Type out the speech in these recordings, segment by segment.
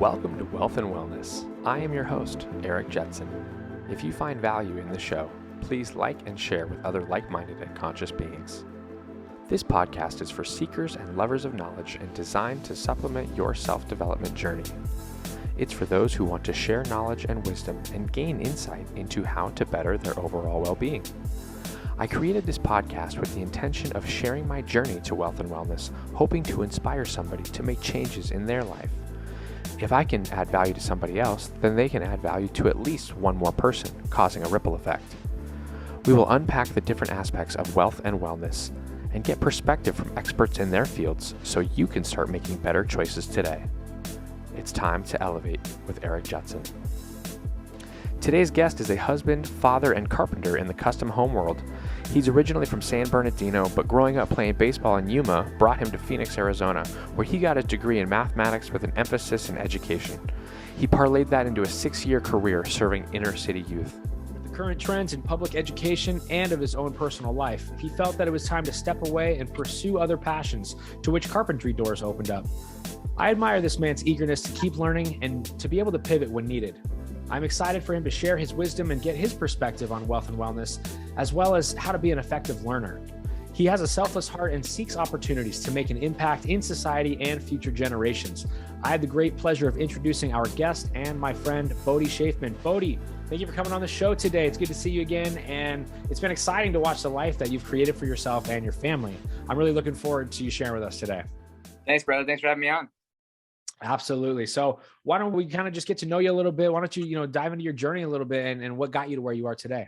Welcome to Wealth and Wellness. I am your host, Eric Jetson. If you find value in this show, please like and share with other like-minded and conscious beings. This podcast is for seekers and lovers of knowledge and designed to supplement your self-development journey. It's for those who want to share knowledge and wisdom and gain insight into how to better their overall well-being. I created this podcast with the intention of sharing my journey to wealth and wellness, hoping to inspire somebody to make changes in their life. If I can add value to somebody else, then they can add value to at least one more person, causing a ripple effect. We will unpack the different aspects of wealth and wellness and get perspective from experts in their fields so you can start making better choices today. It's time to elevate with Eric Jetson. Today's guest is a husband, father, and carpenter in the custom home world. He's originally from San Bernardino, but growing up playing baseball in Yuma brought him to Phoenix, Arizona, where he got a degree in mathematics with an emphasis in education. He parlayed that into a 6-year career serving inner city youth. With the current trends in public education and of his own personal life, he felt that it was time to step away and pursue other passions, to which carpentry doors opened up. I admire this man's eagerness to keep learning and to be able to pivot when needed. I'm excited for him to share his wisdom and get his perspective on wealth and wellness, as well as how to be an effective learner. He has a selfless heart and seeks opportunities to make an impact in society and future generations. I had the great pleasure of introducing our guest and my friend, Beaudy Schafman. Beaudy, thank you for coming on the show today. It's good to see you again, and it's been exciting to watch the life that you've created for yourself and your family. I'm really looking forward to you sharing with us today. Thanks, brother. Thanks for having me on. Absolutely. So why don't we kind of just get to know you a little bit? Why don't you, dive into your journey a little bit and what got you to where you are today?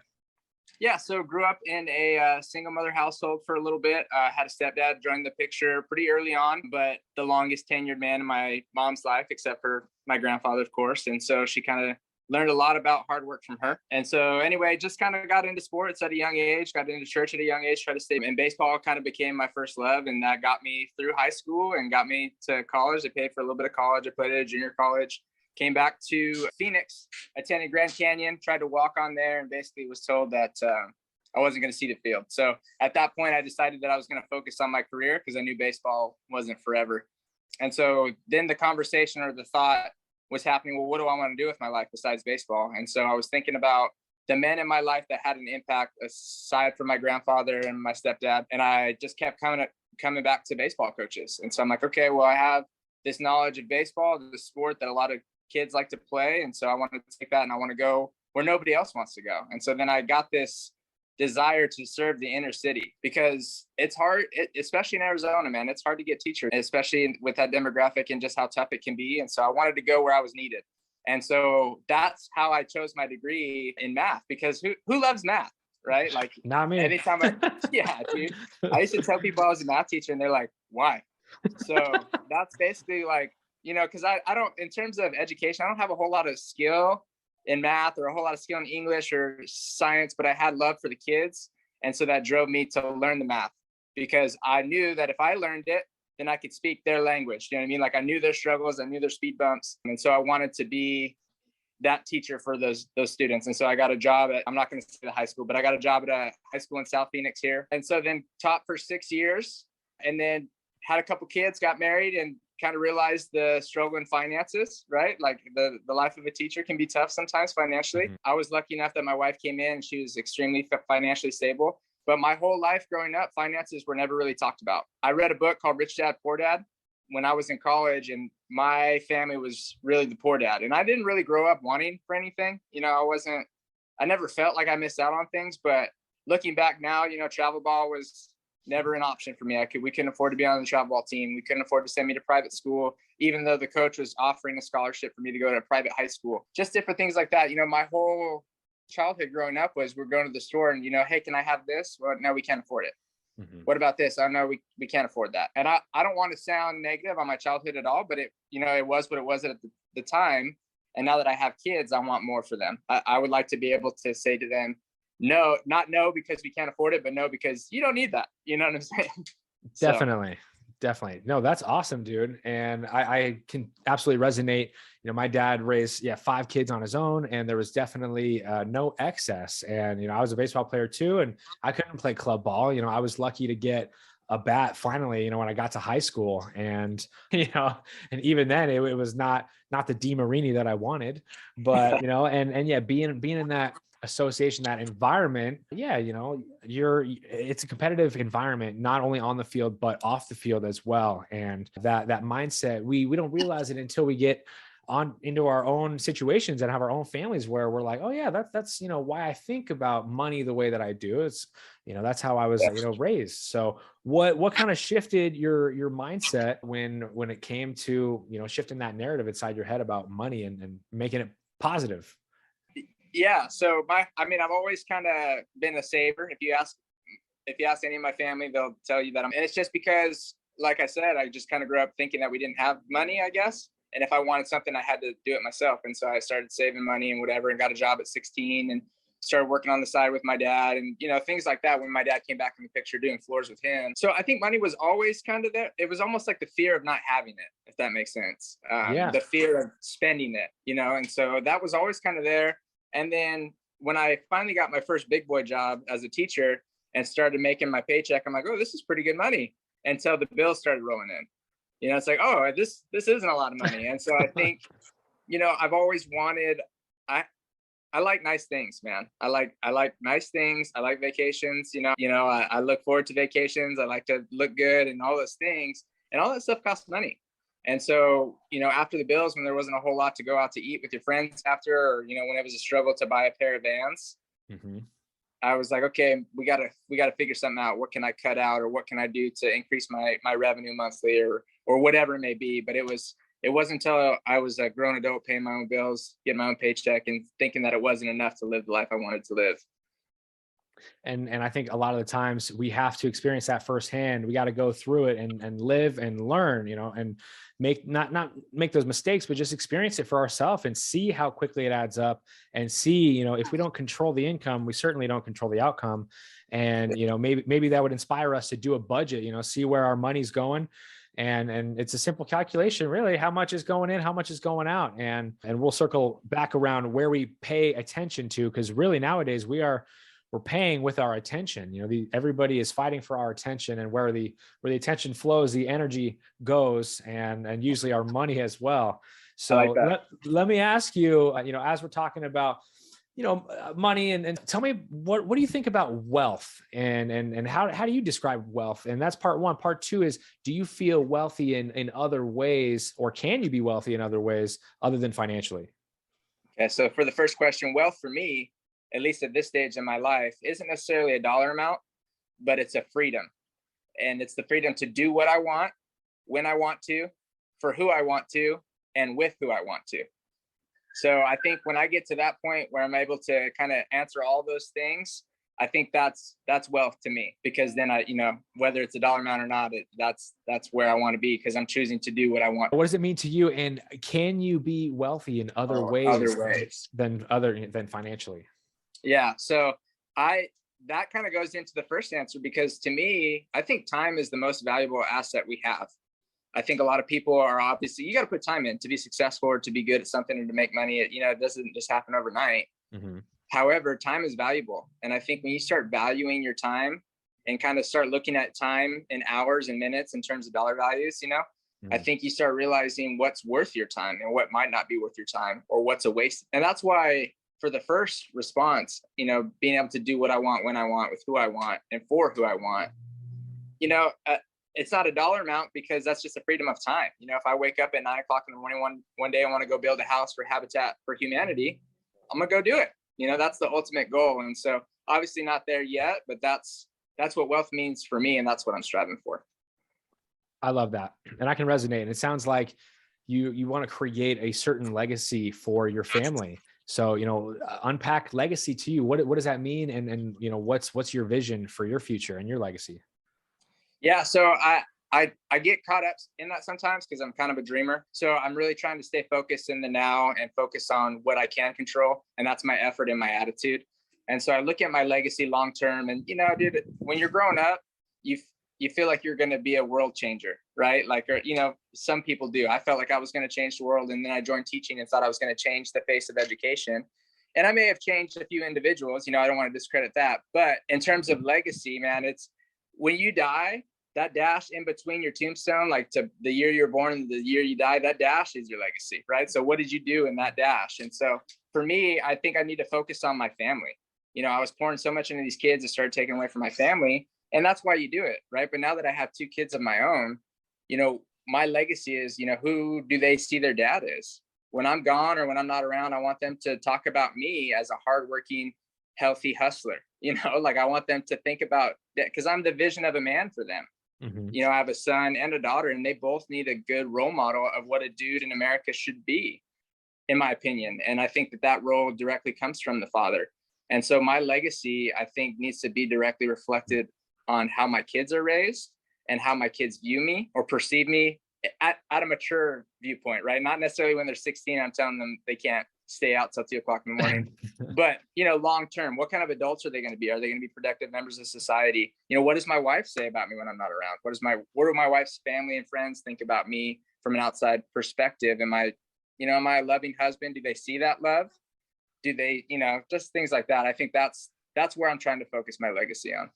Yeah. So grew up in a single mother household for a little bit. Had a stepdad join the picture pretty early on, but the longest tenured man in my mom's life, except for my grandfather, of course. And so she kind of learned a lot about hard work from her. And so anyway, just kind of got into sports at a young age, got into church at a young age, tried to stay in baseball, kind of became my first love. And that got me through high school and got me to college. I paid for a little bit of college. I played at a junior college, came back to Phoenix, attended Grand Canyon, tried to walk on there, and basically was told that I wasn't going to see the field. So at that point, I decided that I was going to focus on my career because I knew baseball wasn't forever. And so then the conversation or the thought was happening, well, what do I want to do with my life besides baseball? And so I was thinking about the men in my life that had an impact aside from my grandfather and my stepdad. And I just kept coming back to baseball coaches. And so I'm like, okay, well, I have this knowledge of baseball, the sport that a lot of kids like to play. And so I want to take that and I want to go where nobody else wants to go. And so then I got this desire to serve the inner city because it's hard, especially in Arizona, man. It's hard to get teachers, especially with that demographic and just how tough it can be. And so I wanted to go where I was needed. And so that's how I chose my degree in math, because who loves math, right? Like, not me. Anytime yeah, dude. I used to tell people I was a math teacher and they're like, why? So that's basically like, because I don't, in terms of education, I don't have a whole lot of skill in math or a whole lot of skill in English or science, but I had love for the kids. And so that drove me to learn the math because I knew that if I learned it, then I could speak their language. You know what I mean? Like I knew their struggles, I knew their speed bumps. And so I wanted to be that teacher for those students. And so I got a job at, I'm not going to say the high school, but I got a job at a high school in South Phoenix here. And so then taught for 6 years and then had a couple kids, got married, and kind of realized the struggle in finances, right? Like the life of a teacher can be tough sometimes financially. Mm-hmm. I was lucky enough that my wife came in and she was extremely financially stable. But my whole life growing up, finances were never really talked about. I read a book called Rich Dad, Poor Dad when I was in college, and my family was really the poor dad. And I didn't really grow up wanting for anything. I never felt like I missed out on things. But looking back now, travel ball was never an option for me. We couldn't afford to be on the travel ball team. We couldn't afford to send me to private school, even though the coach was offering a scholarship for me to go to a private high school. Just different things like that. My whole childhood growing up was we're going to the store and, hey, can I have this? Well, no, we can't afford it. Mm-hmm. What about this? Oh, no, we can't afford that. And I don't want to sound negative on my childhood at all, but it was what it was at the time. And now that I have kids, I want more for them. I would like to be able to say to them, no, not no because we can't afford it, but no because you don't need that. You know what I'm saying? Definitely. No, that's awesome, dude. And I can absolutely resonate. My dad raised 5 kids on his own, and there was definitely no excess. And I was a baseball player too, and I couldn't play club ball. I was lucky to get a bat finally, when I got to high school. And, and even then it was not the DeMarini that I wanted, but, and yeah, being in that association, that environment, yeah, it's a competitive environment, not only on the field, but off the field as well. And that mindset, we don't realize it until we get on into our own situations and have our own families where we're like, oh yeah, that's why I think about money the way that I do. It's that's how I was raised. So what kind of shifted your mindset when it came to shifting that narrative inside your head about money and making it positive? Yeah, so I've always kind of been a saver. If you ask any of my family, they'll tell you that and it's just because, like I said, I just kind of grew up thinking that we didn't have money, I guess. And if I wanted something, I had to do it myself. And so I started saving money and whatever, and got a job at 16 and started working on the side with my dad and, things like that when my dad came back in the picture doing floors with him. So I think money was always kind of there. It was almost like the fear of not having it, if that makes sense. The fear of spending it, and so that was always kind of there. And then when I finally got my first big boy job as a teacher and started making my paycheck, I'm like, oh, this is pretty good money, until the bills started rolling in. It's like, oh, this isn't a lot of money. And so I think, I've always wanted, I like nice things, man. I like nice things. I like vacations, I look forward to vacations. I like to look good and all those things, and all that stuff costs money. And so, after the bills, when there wasn't a whole lot to go out to eat with your friends after, or, when it was a struggle to buy a pair of Vans, I was like, okay, we gotta figure something out. What can I cut out, or what can I do to increase my revenue monthly, or whatever it may be. But it wasn't until I was a grown adult paying my own bills, getting my own paycheck, and thinking that it wasn't enough to live the life I wanted to live. And I think a lot of the times we have to experience that firsthand. We got to go through it and live and learn, and make not make those mistakes, but just experience it for ourselves and see how quickly it adds up, and see, if we don't control the income, we certainly don't control the outcome. And, maybe that would inspire us to do a budget, see where our money's going. And it's a simple calculation, really, how much is going in, how much is going out. And we'll circle back around where we pay attention to, because really nowadays we're paying with our attention. Everybody is fighting for our attention, and where the attention flows, the energy goes, and usually our money as well. So let me ask you, as we're talking about, money, and tell me, what do you think about wealth, and how do you describe wealth? And that's part one. Part two is, do you feel wealthy in other ways, or can you be wealthy in other ways other than financially? Okay. So for the first question, wealth for me, at least at this stage in my life, isn't necessarily a dollar amount, but it's a freedom. And it's the freedom to do what I want, when I want to, for who I want to, and with who I want to. So I think when I get to that point where I'm able to kind of answer all those things, I think that's wealth to me, because then I, whether it's a dollar amount or not, that's where I want to be, because I'm choosing to do what I want. What does it mean to you? And can you be wealthy in other ways than financially? Yeah. So that kind of goes into the first answer, because to me, I think time is the most valuable asset we have. I think a lot of people are obviously, you got to put time in to be successful or to be good at something and to make money. It doesn't just happen overnight. Mm-hmm. However, time is valuable. And I think when you start valuing your time and kind of start looking at time in hours and minutes in terms of dollar values, I think you start realizing what's worth your time and what might not be worth your time, or what's a waste. And that's why, for the first response, being able to do what I want, when I want, with who I want, and for who I want, it's not a dollar amount, because that's just a freedom of time. If I wake up at 9 o'clock in the morning, one day I want to go build a house for Habitat for Humanity, I'm going to go do it. That's the ultimate goal. And so obviously not there yet, but that's what wealth means for me. And that's what I'm striving for. I love that. And I can resonate. And it sounds like you want to create a certain legacy for your family. So, unpack legacy to you. What does that mean? And what's your vision for your future and your legacy? Yeah. So I get caught up in that sometimes, because I'm kind of a dreamer. So I'm really trying to stay focused in the now and focus on what I can control. And that's my effort and my attitude. And so I look at my legacy long-term, and, dude, when you're growing up, you feel like you're going to be a world changer, right? Like, some people do. I felt like I was going to change the world. And then I joined teaching and thought I was going to change the face of education. And I may have changed a few individuals, I don't want to discredit that. But in terms of legacy, man, it's when you die, that dash in between your tombstone, like to the year you're born and the year you die, that dash is your legacy, right? So what did you do in that dash? And so for me, I think I need to focus on my family. I was pouring so much into these kids, it started taking away from my family. And that's why you do it, right? But now that I have 2 kids of my own, my legacy is, who do they see their dad is? When I'm gone or when I'm not around, I want them to talk about me as a hardworking, healthy hustler. Like I want them to think about that because I'm the vision of a man for them. Mm-hmm. I have a son and a daughter, and they both need a good role model of what a dude in America should be, in my opinion. And I think that role directly comes from the father. And so my legacy, I think, needs to be directly reflected on how my kids are raised and how my kids view me or perceive me at a mature viewpoint, right? Not necessarily when they're 16, I'm telling them they can't stay out till 2 o'clock in the morning, but long term, what kind of adults are they going to be? Are they going to be productive members of society? What does my wife say about me when I'm not around? What do my wife's family and friends think about me from an outside perspective? Am I a loving husband? Do they see that love? Do they, just things like that? I think that's where I'm trying to focus my legacy on.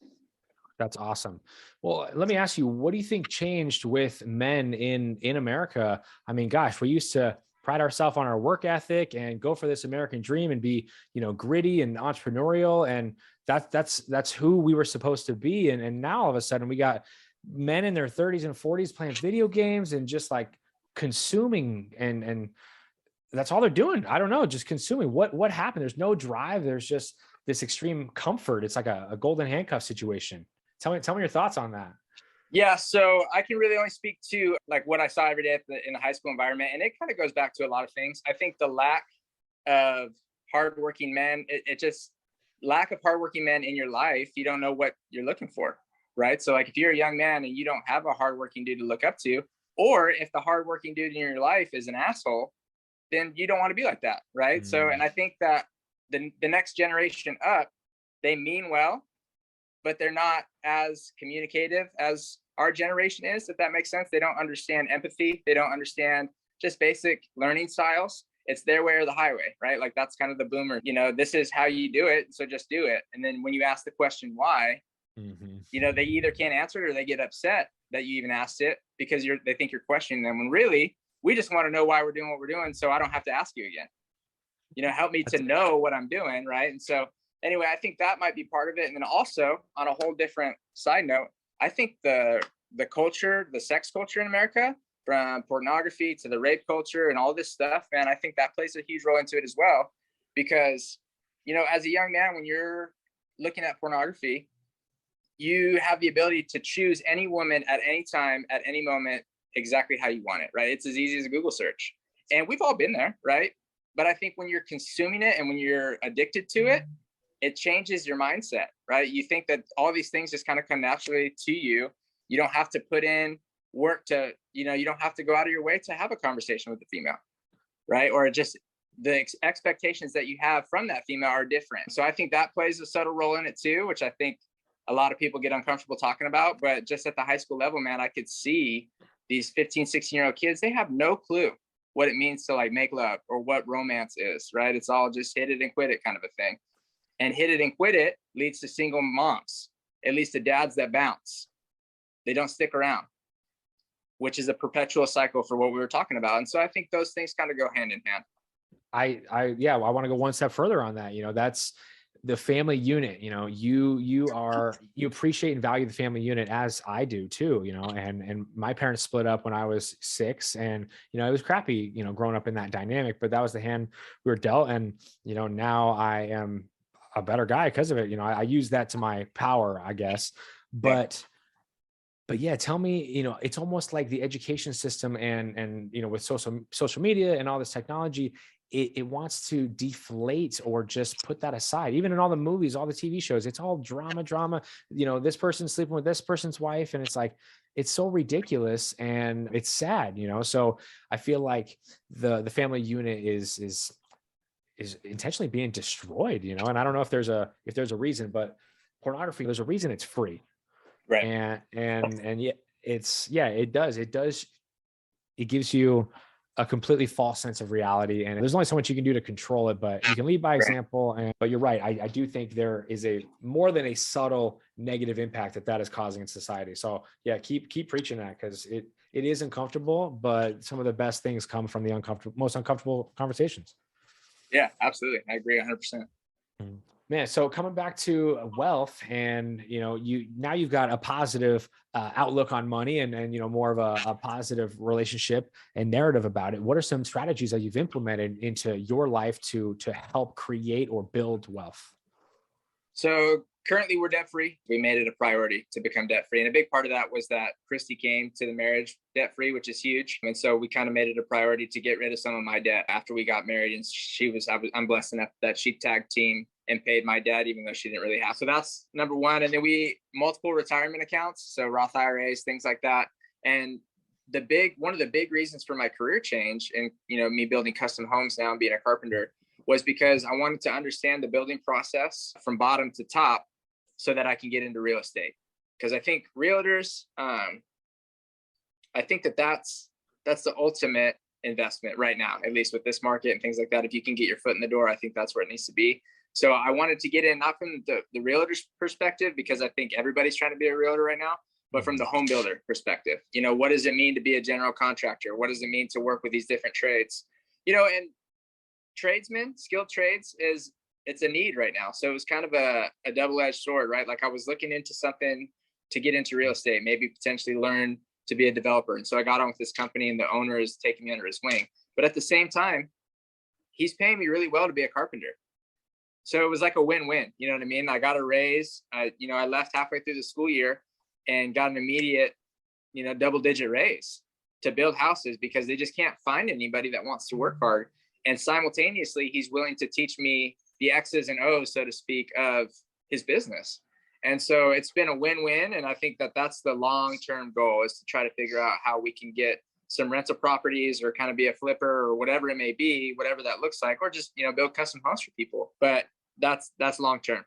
That's awesome. Well, let me ask you, what do you think changed with men in America? I mean, gosh, we used to pride ourselves on our work ethic and go for this American dream and be, gritty and entrepreneurial. And that's who we were supposed to be. And now all of a sudden we got men in their 30s and 40s playing video games and just like consuming and that's all they're doing. I don't know, just consuming. What happened? There's no drive. There's just this extreme comfort. It's like a golden handcuff situation. Tell me your thoughts on that. Yeah, so I can really only speak to like what I saw every day in the high school environment, and it kind of goes back to a lot of things. I think the lack of hardworking men, it just lack of hardworking men in your life. You don't know what you're looking for, right? So like if you're a young man and you don't have a hardworking dude to look up to, or if the hardworking dude in your life is an asshole, then you don't want to be like that, right? So, and I think that the next generation up, they mean well, but they're not as communicative as our generation is, if that makes sense. They don't understand empathy. They don't understand just basic learning styles. It's their way or the highway, right? Like that's kind of the boomer, this is how you do it, so just do it. And then when you ask the question why, they either can't answer it or they get upset that you even asked it because they think you're questioning them, when really we just want to know why we're doing what we're doing so I don't have to ask you again. Help me to know what I'm doing, right? And so anyway, I think that might be part of it. And then also on a whole different side note, I think the culture, the sex culture in America, from pornography to the rape culture and all this stuff, man, I think that plays a huge role into it as well. Because, as a young man, when you're looking at pornography, you have the ability to choose any woman at any time, at any moment, exactly how you want it, right? It's as easy as a Google search. And we've all been there, right? But I think when you're consuming it and when you're addicted to it, it changes your mindset, right? You think that all these things just kind of come naturally to you. You don't have to put in work to, you don't have to go out of your way to have a conversation with the female, right? Or just the expectations that you have from that female are different. So I think that plays a subtle role in it too, which I think a lot of people get uncomfortable talking about. But just at the high school level, man, I could see these 15, 16-year-old kids, they have no clue what it means to like make love or what romance is, right? It's all just hit it and quit it kind of a thing. And hit it and quit it leads to single moms. It leads to dads that bounce. They don't stick around, which is a perpetual cycle for what we were talking about. And so I think those things kind of go hand in hand. I want to go one step further on that. That's the family unit. You appreciate and value the family unit, as I do too, and my parents split up when I was 6, and, it was crappy, growing up in that dynamic, but that was the hand we were dealt. And, now I am a better guy because of it. I use that to my power, I guess. But yeah, tell me, it's almost like the education system and with social media and all this technology, it wants to deflate or just put that aside. Even in all the movies, all the TV shows, it's all drama, this person's sleeping with this person's wife. And it's like, it's so ridiculous and it's sad, so I feel like the family unit is intentionally being destroyed, and I don't know if there's a reason, but pornography, there's a reason it's free. Right. And yeah, it gives you a completely false sense of reality. And there's only so much you can do to control it, but you can lead by example. But you're right. I do think there is a more than a subtle negative impact that is causing in society. So yeah, keep preaching that, because it is uncomfortable, but some of the best things come from the most uncomfortable conversations. Yeah, absolutely. I agree 100%. Man, so coming back to wealth, and you've got a positive outlook on money, and more of a positive relationship and narrative about it. What are some strategies that you've implemented into your life to help create or build wealth? So currently we're debt free. We made it a priority to become debt free. And a big part of that was that Christy came to the marriage debt free, which is huge. And so we kind of made it a priority to get rid of some of my debt after we got married. And I'm blessed enough that she tag team and paid my debt, even though she didn't really have. So that's number one. And then multiple retirement accounts. So Roth IRAs, things like that. And one of the big reasons for my career change and, me building custom homes now and being a carpenter was because I wanted to understand the building process from bottom to top so that I can get into real estate. Because I think realtors, I think that's the ultimate investment right now, at least with this market and things like that. If you can get your foot in the door, I think that's where it needs to be. So I wanted to get in, not from the realtor's perspective, because I think everybody's trying to be a realtor right now, but from the home builder perspective. What does it mean to be a general contractor? What does it mean to work with these different trades? And tradesmen, skilled trades it's a need right now. So it was kind of a double-edged sword, right? Like I was looking into something to get into real estate, maybe potentially learn to be a developer. And so I got on with this company, and the owner is taking me under his wing. But at the same time, he's paying me really well to be a carpenter. So it was like a win-win, you know what I mean? I got a raise. I left halfway through the school year and got an immediate, double-digit raise to build houses, because they just can't find anybody that wants to work hard. And simultaneously, he's willing to teach me the X's and O's, so to speak, of his business. And so it's been a win-win. And I think that that's the long-term goal, is to try to figure out how we can get some rental properties or kind of be a flipper or whatever it may be, whatever that looks like, or just, build custom homes for people. But that's long-term.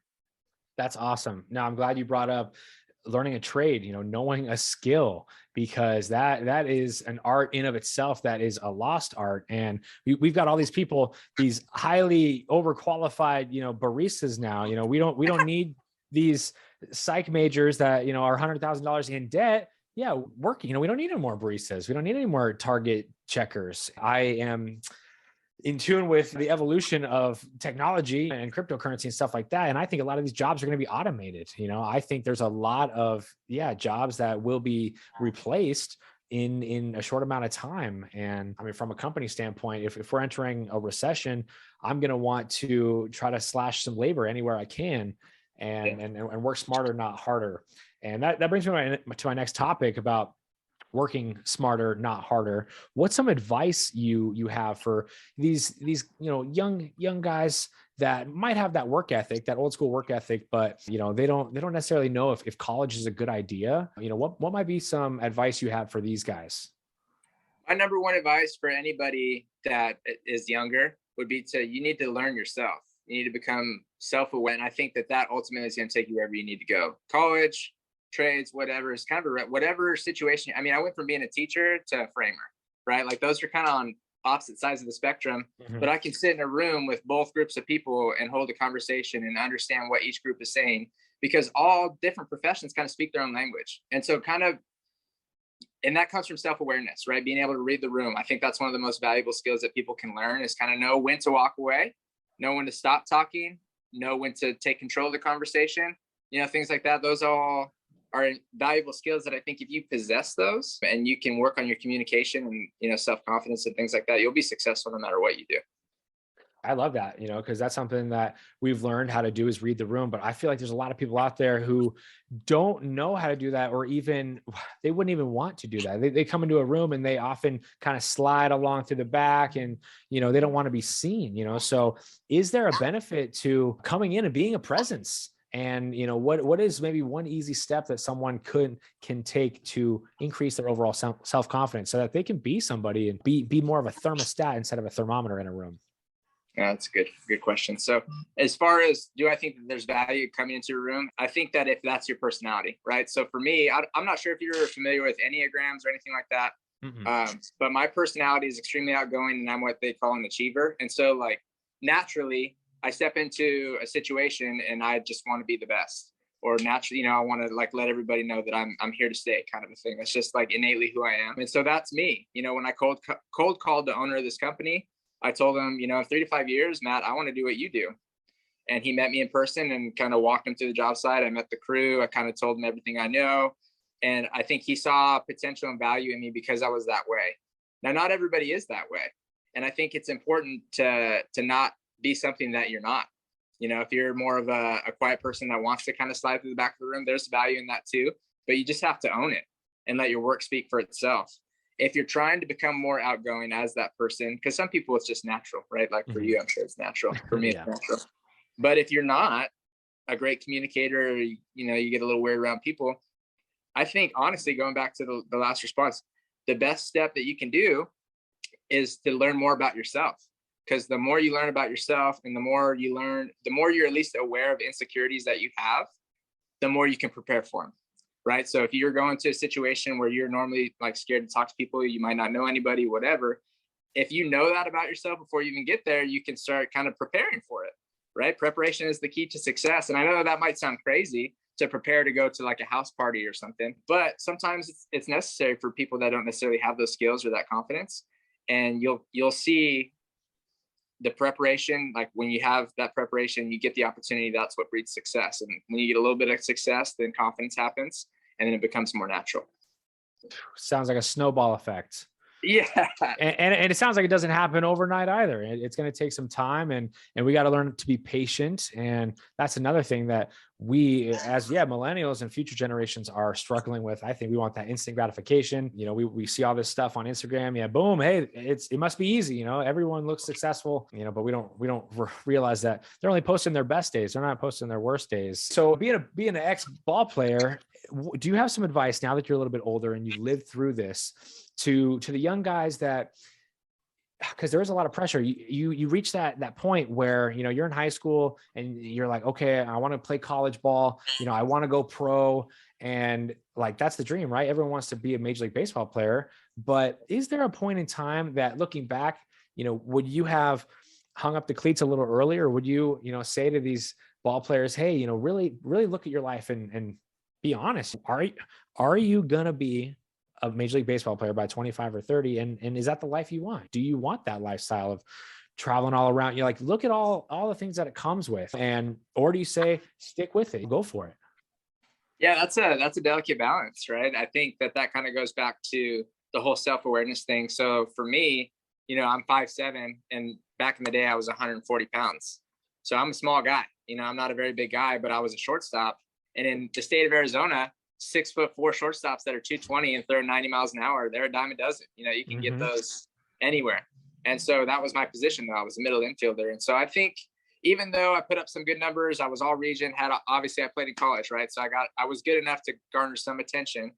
That's awesome. Now, I'm glad you brought up learning a trade, knowing a skill, because that is an art in of itself. That is a lost art. And we've got all these people, these highly overqualified, baristas now. We don't need these psych majors that, are $100,000 in debt. Yeah. Working, we don't need any more baristas. We don't need any more Target checkers. I am in tune with the evolution of technology and cryptocurrency and stuff like that. And I think a lot of these jobs are going to be automated. I think there's a lot of, jobs that will be replaced in a short amount of time. And I mean, from a company standpoint, if we're entering a recession, I'm going to want to try to slash some labor anywhere I can and work smarter, not harder. And that brings me to my next topic about working smarter, not harder. What's some advice you have for these young guys that might have that work ethic, that old school work ethic, but they don't necessarily know if college is a good idea? What might be some advice you have for these guys? My number one advice for anybody that is younger would be you need to learn yourself. You need to become self-aware. And I think that ultimately is going to take you wherever you need to go. College, trades, whatever, is kind of whatever situation. I mean, I went from being a teacher to a framer, right? Like those are kind of on opposite sides of the spectrum, but I can sit in a room with both groups of people and hold a conversation and understand what each group is saying, because all different professions kind of speak their own language. And so and that comes from self-awareness, right? Being able to read the room. I think that's one of the most valuable skills that people can learn, is kind of know when to walk away, know when to stop talking, know when to take control of the conversation, things like that. Those all are valuable skills that I think if you possess those and you can work on your communication and, self-confidence and things like that, you'll be successful no matter what you do. I love that, because that's something that we've learned how to do, is read the room. But I feel like there's a lot of people out there who don't know how to do that, or even they wouldn't even want to do that. They come into a room and they often kind of slide along through the back, and, they don't want to be seen, So is there a benefit to coming in and being a presence? And, what is maybe one easy step that someone can take to increase their overall self-confidence so that they can be somebody and be more of a thermostat instead of a thermometer in a room? Yeah, that's a good question. So as far as, do I think that there's value coming into a room? I think that if that's your personality, right? So for me, I'm not sure if you're familiar with Enneagrams or anything like that, But my personality is extremely outgoing, and I'm what they call an achiever. And so like naturally I step into a situation and I just want to be the best, or naturally, I want to like let everybody know that I'm here to stay, kind of a thing. That's just like innately who I am. And so that's me. When I cold called the owner of this company, I told him, in 3 to 5 years, Matt, I want to do what you do. And he met me in person and kind of walked him through the job site. I met the crew. I kind of told him everything I know. And I think he saw potential and value in me because I was that way. Now, not everybody is that way. And I think it's important to not be something that you're not. If you're more of a quiet person that wants to kind of slide through the back of the room, there's value in that too. But you just have to own it and let your work speak for itself. If you're trying to become more outgoing as that person, because some people it's just natural, right? Like for you, I'm sure it's natural. For me, it's natural. But if you're not a great communicator, you get a little weird around people. I think, honestly, going back to the last response, the best step that you can do is to learn more about yourself. Because the more you learn about yourself and the more you learn, the more you're at least aware of insecurities that you have, the more you can prepare for them, right? So if you're going to a situation where you're normally like scared to talk to people, you might not know anybody, whatever. If you know that about yourself before you even get there, you can start kind of preparing for it, right? Preparation is the key to success. And I know that might sound crazy to prepare to go to like a house party or something, but sometimes it's necessary for people that don't necessarily have those skills or that confidence. And you'll see the preparation, like when you have that preparation, you get the opportunity. That's what breeds success. And when you get a little bit of success, then confidence happens and then it becomes more natural. Sounds like a snowball effect. Yeah. And it sounds like it doesn't happen overnight either. It's going to take some time, and we got to learn to be patient. And that's another thing that we as millennials and future generations are struggling with. I think we want that instant gratification. We see all this stuff on Instagram. Yeah. Boom. Hey, it must be easy. Everyone looks successful, but we don't realize that they're only posting their best days. They're not posting their worst days. So being an ex ball player, do you have some advice now that you're a little bit older and you've lived through this to the young guys that, because there is a lot of pressure. You reach that point where, you're in high school and you're like, okay, I want to play college ball. I want to go pro. And like, that's the dream, right? Everyone wants to be a Major League Baseball player. But is there a point in time that, looking back, would you have hung up the cleats a little earlier? Or would you, say to these ball players, hey, really, really look at your life and be honest. Are you going to be a Major League Baseball player by 25 or 30? And is that the life you want? Do you want that lifestyle of traveling all around? You're like, look at all the things that it comes with. Or do you say, stick with it, go for it? Yeah, that's a delicate balance, right? I think that kind of goes back to the whole self-awareness thing. So for me, I'm 5'7", and back in the day I was 140 pounds. So I'm a small guy, I'm not a very big guy, but I was a shortstop. And in the state of Arizona, 6'4" shortstops that are 220 and throw 90 miles an hour, they're a dime a dozen. You can get those anywhere. And so that was my position, though. I was a middle infielder. And so I think even though I put up some good numbers, I was all region, obviously I played in college, right? So I was good enough to garner some attention.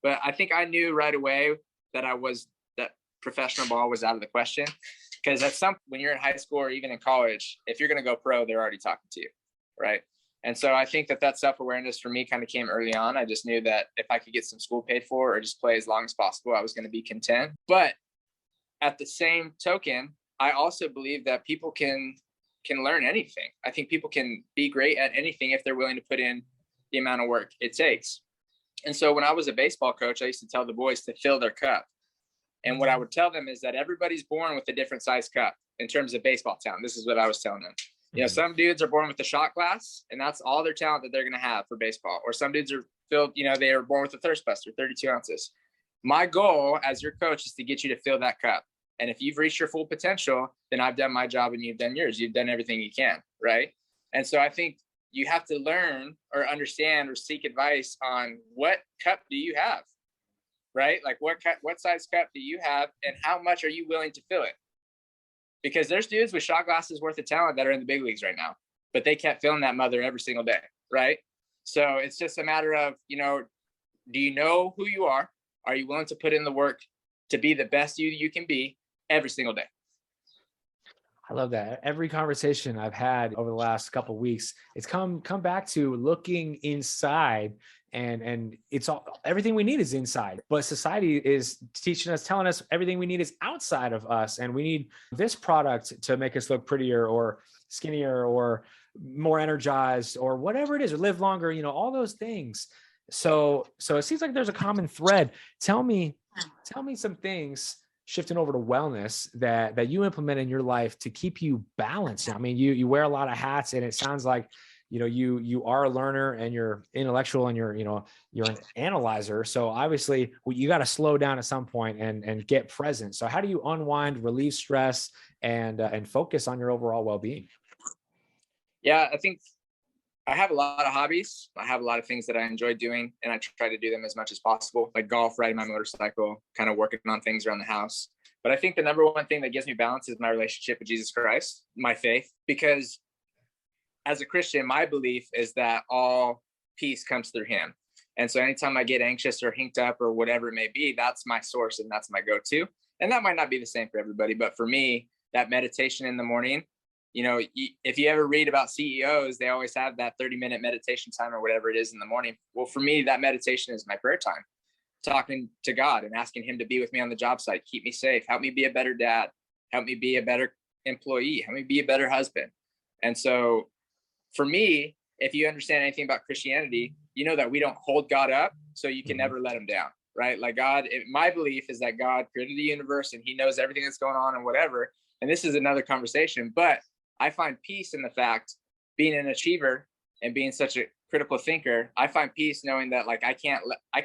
But I think I knew right away that professional ball was out of the question. Because when you're in high school or even in college, if you're going to go pro, they're already talking to you, right? And so I think that self-awareness for me kind of came early on. I just knew that if I could get some school paid for or just play as long as possible, I was going to be content. But at the same token, I also believe that people can learn anything. I think people can be great at anything if they're willing to put in the amount of work it takes. And so when I was a baseball coach, I used to tell the boys to fill their cup. And what I would tell them is that everybody's born with a different size cup in terms of baseball talent. This is what I was telling them. Some dudes are born with a shot glass, and that's all their talent that they're going to have for baseball. Or some dudes are filled, they are born with a thirst buster, 32 ounces. My goal as your coach is to get you to fill that cup. And if you've reached your full potential, then I've done my job and you've done yours. You've done everything you can, right? And so I think you have to learn or understand or seek advice on what cup do you have, right? Like what size cup do you have and how much are you willing to fill it? Because there's dudes with shot glasses worth of talent that are in the big leagues right now, but they kept filling that mother every single day, right? So it's just a matter of, do you know who you are? Are you willing to put in the work to be the best you can be every single day? I love that. Every conversation I've had over the last couple of weeks, it's come back to looking inside, and it's all, everything we need is inside. But society is teaching us, telling us everything we need is outside of us, and we need this product to make us look prettier or skinnier or more energized or whatever it is, or live longer, all those things. So it seems like there's a common thread. Tell me some things, shifting over to wellness, that you implement in your life to keep you balanced. I mean, you wear a lot of hats, and it sounds like, you are a learner, and you're intellectual, and you're an analyzer. So obviously you got to slow down at some point and get present. So how do you unwind, relieve stress, and focus on your overall well-being? Yeah, I think I have a lot of hobbies. I have a lot of things that I enjoy doing, and I try to do them as much as possible, like golf, riding my motorcycle, kind of working on things around the house. But I think the number one thing that gives me balance is my relationship with Jesus Christ, my faith, because as a Christian, my belief is that all peace comes through him. And so anytime I get anxious or hinked up or whatever it may be, that's my source and that's my go-to. And that might not be the same for everybody, but for me, that meditation in the morning, if you ever read about CEOs, they always have that 30-minute meditation time or whatever it is in the morning. Well, for me, that meditation is my prayer time, talking to God and asking him to be with me on the job site, keep me safe, help me be a better dad, help me be a better employee, help me be a better husband. And so for me, if you understand anything about Christianity, you know that we don't hold God up, so you can never let him down, right? Like my belief is that God created the universe and he knows everything that's going on and whatever. And this is another conversation, but I find peace in the fact, being an achiever and being such a critical thinker, I find peace knowing that like I can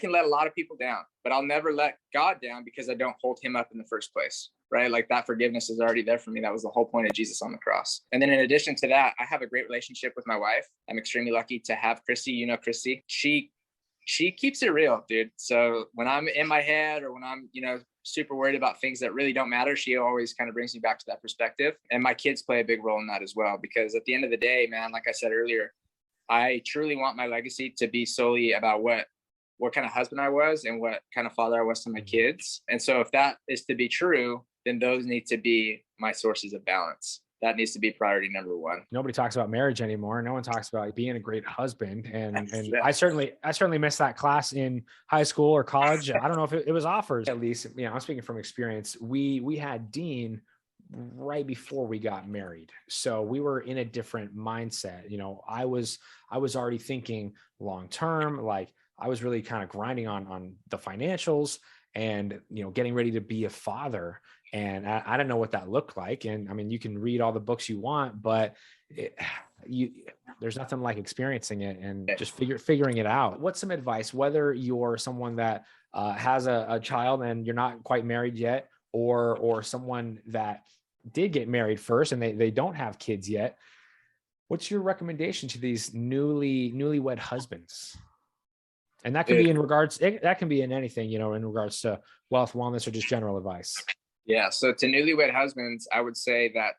let a lot of people down, but I'll never let God down because I don't hold him up in the first place, right? Like that forgiveness is already there for me. That was the whole point of Jesus on the cross. And then in addition to that, I have a great relationship with my wife. I'm extremely lucky to have Chrissy. Chrissy, she keeps it real, dude. So when I'm in my head or when I'm, super worried about things that really don't matter, she always kind of brings me back to that perspective. And my kids play a big role in that as well, because at the end of the day, man, like I said earlier, I truly want my legacy to be solely about what kind of husband I was and what kind of father I was to my kids. And so if that is to be true, then those need to be my sources of balance. That needs to be priority number one. Nobody talks about marriage anymore. No one talks about being a great husband. And Yeah. I certainly missed that class in high school or college. I don't know if it was offered, at least, I'm speaking from experience. We had Dean right before we got married. So we were in a different mindset. I was already thinking long-term, like I was really kind of grinding on the financials and, getting ready to be a father. And I didn't know what that looked like. And I mean, you can read all the books you want, but there's nothing like experiencing it and just figuring it out. What's some advice, whether you're someone that has a child and you're not quite married yet, or someone that did get married first and they don't have kids yet? What's your recommendation to these newlywed husbands? And that can be that can be in anything, in regards to wealth, wellness, or just general advice. Yeah. So to newlywed husbands, I would say that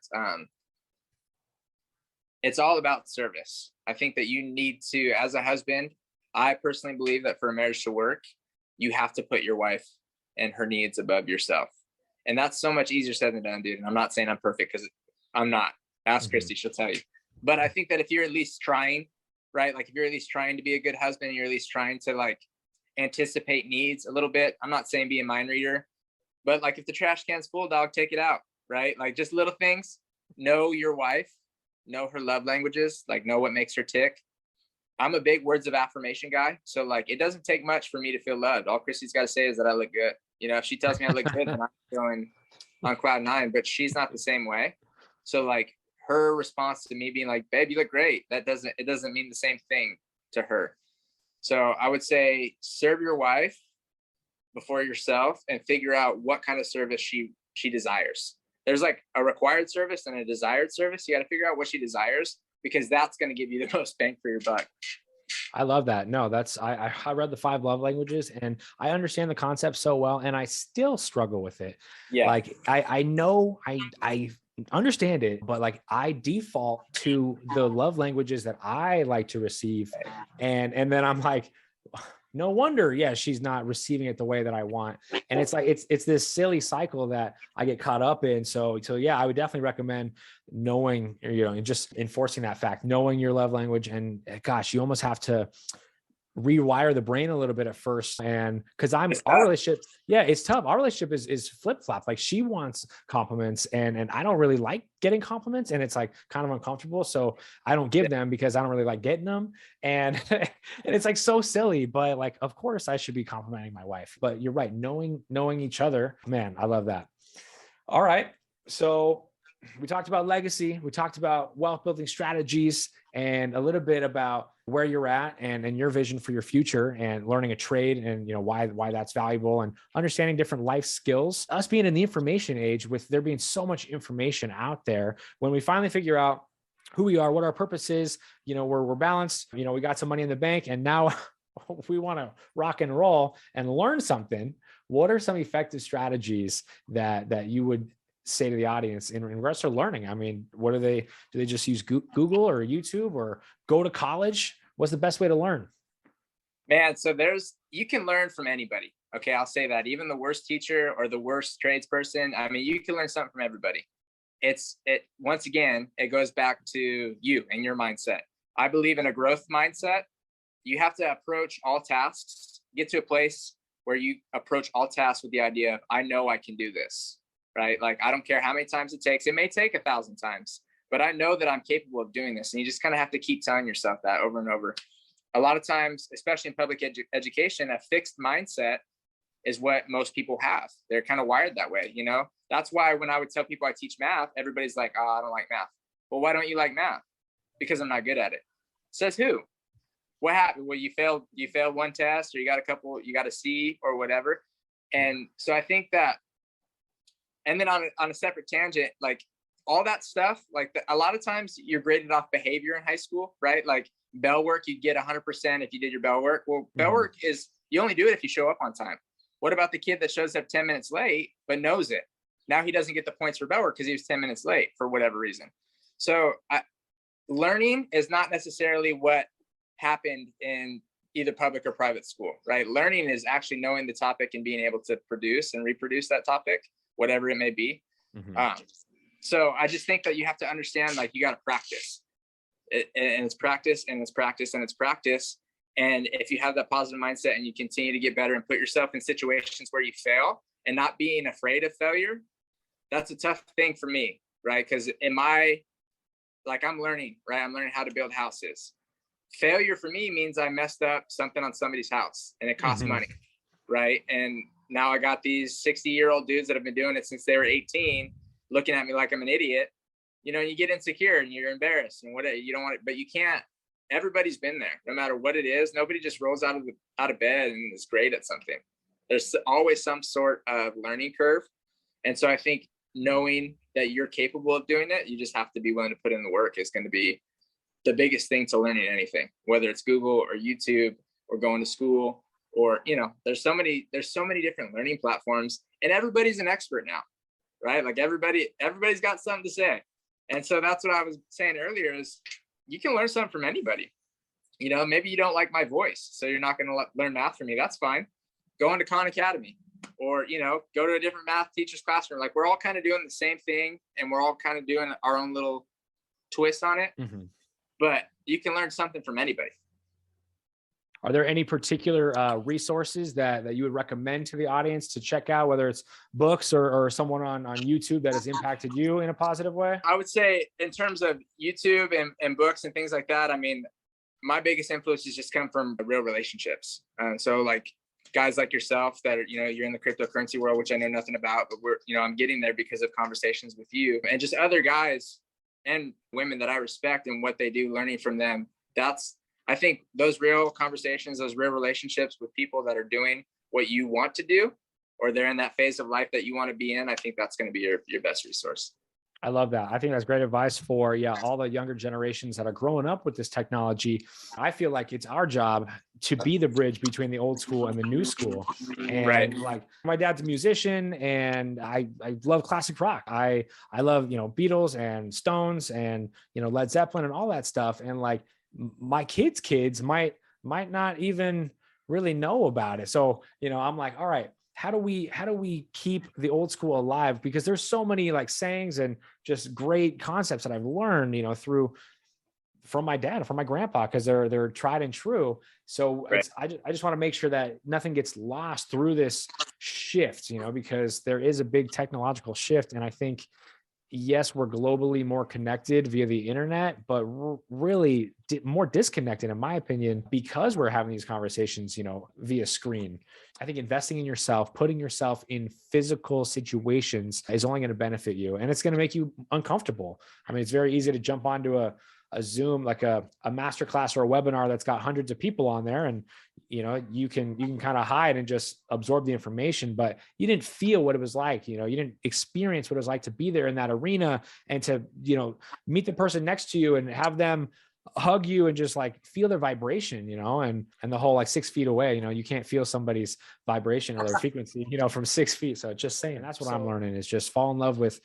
it's all about service. I think that you need to, as a husband, I personally believe that for a marriage to work, you have to put your wife and her needs above yourself. And that's so much easier said than done, dude. And I'm not saying I'm perfect, because I'm not. Ask Christy, she'll tell you. But I think that if you're at least trying, right? Like if you're at least trying to be a good husband, you're at least trying to like anticipate needs a little bit. I'm not saying be a mind reader, but like if the trash can's full, dog, take it out, right? Like just little things. Know your wife, know her love languages, like know what makes her tick. I'm a big words of affirmation guy. So like, it doesn't take much for me to feel loved. All Christy's got to say is that I look good. If she tells me I look good, then I'm feeling on cloud nine, but she's not the same way. So like her response to me being like, babe, you look great. It doesn't mean the same thing to her. So I would say serve your wife before yourself and figure out what kind of service she desires. There's like a required service and a desired service. You got to figure out what she desires, because that's going to give you the most bang for your buck. I love that. No, I read the 5 love languages and I understand the concept so well, and I still struggle with it. Yeah. Like I know I understand it, but like I default to the love languages that I like to receive. And then I'm like, no wonder, yeah, she's not receiving it the way that I want. And it's like, it's this silly cycle that I get caught up in. So yeah, I would definitely recommend knowing, and just enforcing that fact, knowing your love language. And gosh, you almost have to rewire the brain a little bit at first. And because our relationship, yeah, it's tough. Our relationship is flip-flop. Like, she wants compliments and I don't really like getting compliments, and it's like kind of uncomfortable. So I don't give them because I don't really like getting them. And and it's like so silly, but like, of course I should be complimenting my wife. But you're right. Knowing each other, man, I love that. All right. So we talked about legacy. We talked about wealth building strategies and a little bit about where you're at and your vision for your future, and learning a trade and, why that's valuable, and understanding different life skills. Us being in the information age, with there being so much information out there, when we finally figure out who we are, what our purpose is, we're balanced, we got some money in the bank, and now we want to rock and roll and learn something. What are some effective strategies that you would say to the audience in regards to learning? I mean, do they just use Google or YouTube or go to college? What's the best way to learn? Man, so you can learn from anybody. Okay, I'll say that. Even the worst teacher or the worst tradesperson, I mean, you can learn something from everybody. Once again, it goes back to you and your mindset. I believe in a growth mindset. You have to approach all tasks, get to a place where you approach all tasks with the idea of, I know I can do this. Right? Like, I don't care how many times it takes. It may take 1,000 times, but I know that I'm capable of doing this. And you just kind of have to keep telling yourself that over and over. A lot of times, especially in public education, a fixed mindset is what most people have. They're kind of wired that way. That's why when I would tell people I teach math, everybody's like, oh, I don't like math. Well, why don't you like math? Because I'm not good at it. Says who? What happened? Well, you failed one test, or you got a C or whatever. And so I think that, and then on a separate tangent, like all that stuff, like a lot of times you're graded off behavior in high school, right? Like bell work, you'd get 100% if you did your bell work. Well, bell work is, you only do it if you show up on time. What about the kid that shows up 10 minutes late, but knows it? Now he doesn't get the points for bell work because he was 10 minutes late for whatever reason. So learning is not necessarily what happened in either public or private school, right? Learning is actually knowing the topic and being able to produce and reproduce that topic, whatever it may be. So I just think that you have to understand, like, you got to practice and it's practice and it's practice and it's practice. And if you have that positive mindset and you continue to get better and put yourself in situations where you fail and not being afraid of failure, that's a tough thing for me, right? Because I'm learning, right? I'm learning how to build houses. Failure for me means I messed up something on somebody's house and it costs money, right? And now I got these 60-year-old dudes that have been doing it since they were 18, looking at me like I'm an idiot. You get insecure and you're embarrassed and you don't want it, but you can't. Everybody's been there, no matter what it is. Nobody just rolls out of bed and is great at something. There's always some sort of learning curve. And so I think knowing that you're capable of doing it, you just have to be willing to put in the work, is going to be the biggest thing to learning anything, whether it's Google or YouTube or going to school. Or, there's so many different learning platforms, and everybody's an expert now, right? Like everybody's got something to say. And so that's what I was saying earlier, is you can learn something from anybody. Maybe you don't like my voice, so you're not going to learn math from me. That's fine. Go into Khan Academy, or, go to a different math teacher's classroom. Like, we're all kind of doing the same thing, and we're all kind of doing our own little twist on it. But you can learn something from anybody. Are there any particular resources that you would recommend to the audience to check out, whether it's books or someone on YouTube that has impacted you in a positive way? I would say in terms of YouTube and books and things like that, I mean, my biggest influences just come from real relationships. So like guys like yourself that are, you're in the cryptocurrency world, which I know nothing about, but I'm getting there because of conversations with you and just other guys and women that I respect and what they do, learning from them. I think those real conversations, those real relationships with people that are doing what you want to do, or they're in that phase of life that you want to be in, I think that's going to be your best resource. I love that. I think that's great advice for all the younger generations that are growing up with this technology. I feel like it's our job to be the bridge between the old school and the new school. And right. Like, my dad's a musician, and I love classic rock. I love, Beatles and Stones and, Led Zeppelin and all that stuff. And like, my kids might not even really know about it. So, I'm like, all right, how do we keep the old school alive? Because there's so many like sayings and just great concepts that I've learned, from my dad, from my grandpa, because they're tried and true. So Right. I just want to make sure that nothing gets lost through this shift, because there is a big technological shift. And I think, yes, we're globally more connected via the internet, but really more disconnected, in my opinion, because we're having these conversations, via screen. I think investing in yourself, putting yourself in physical situations is only going to benefit you, and it's going to make you uncomfortable. I mean, it's very easy to jump onto a Zoom, like a masterclass or a webinar that's got hundreds of people on there, and you can kind of hide and just absorb the information, but you didn't feel what it was like. You didn't experience what it was like to be there in that arena and to meet the person next to you and have them hug you and just like feel their vibration, and the whole like 6 feet away, you can't feel somebody's vibration or their frequency, from 6 feet. So just saying, that's what I'm learning, is just fall in love with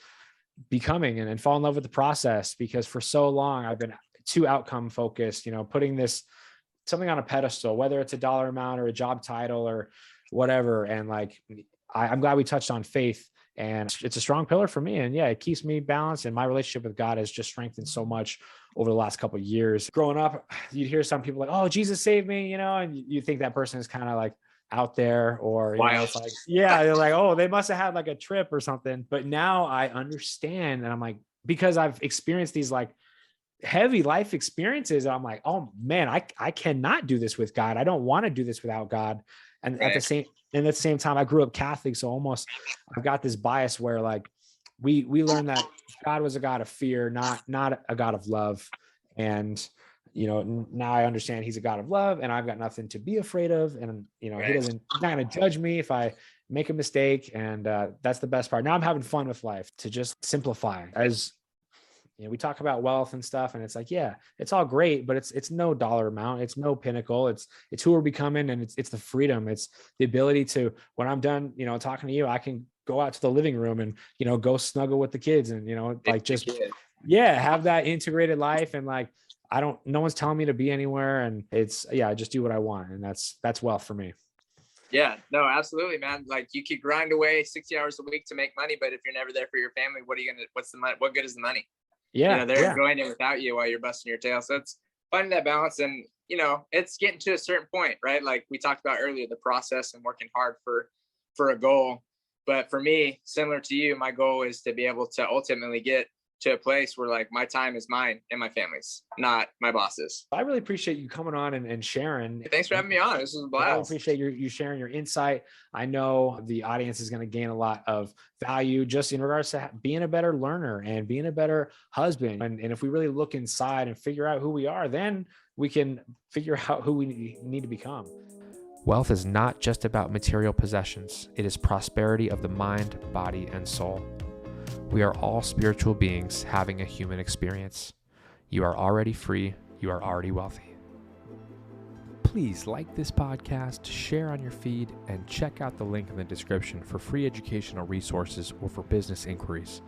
becoming and fall in love with the process, because for so long I've been too outcome focused, putting something on a pedestal, whether it's a dollar amount or a job title or whatever. And like, I'm glad we touched on faith, and it's a strong pillar for me. And yeah, it keeps me balanced, and my relationship with God has just strengthened so much over the last couple of years. Growing up, you'd hear some people like, oh, Jesus saved me, and you think that person is kind of like out there, or it's like, yeah, they're like, oh, they must have had like a trip or something. But now I understand, and I'm like, because I've experienced these like heavy life experiences, I'm like, oh man, I cannot do this with God. I don't want to do this without God. And at the same time, I grew up Catholic, so almost I've got this bias where like we learned that God was a God of fear, not a God of love. And now I understand he's a God of love, and I've got nothing to be afraid of. And, he's not going to judge me if I make a mistake. And that's the best part. Now I'm having fun with life, to just simplify. As we talk about wealth and stuff, and it's like, yeah, it's all great, but it's no dollar amount. It's no pinnacle. It's who we're becoming. And it's the freedom. It's the ability to, when I'm done, talking to you, I can go out to the living room and, go snuggle with the kids and, like just, have that integrated life. And like, no one's telling me to be anywhere, and I just do what I want. And that's wealth for me. Yeah, no, absolutely, man. Like, you could grind away 60 hours a week to make money, but if you're never there for your family, what's the money? What good is the money? Yeah. They're going in without you while you're busting your tail. So it's finding that balance, and, it's getting to a certain point, right? Like we talked about earlier, the process and working hard for a goal. But for me, similar to you, my goal is to be able to ultimately get to a place where like my time is mine and my family's, not my boss's. I really appreciate you coming on and sharing. Thanks for having me on. This was a blast. I appreciate you sharing your insight. I know the audience is going to gain a lot of value just in regards to being a better learner and being a better husband. And if we really look inside and figure out who we are, then we can figure out who we need to become. Wealth is not just about material possessions. It is prosperity of the mind, body, and soul. We are all spiritual beings having a human experience. You are already free. You are already wealthy. Please like this podcast, share on your feed, and check out the link in the description for free educational resources or for business inquiries.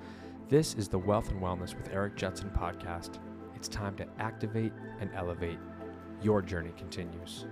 This is the Wealth and Wellness with Eric Jetson podcast. It's time to activate and elevate. Your journey continues.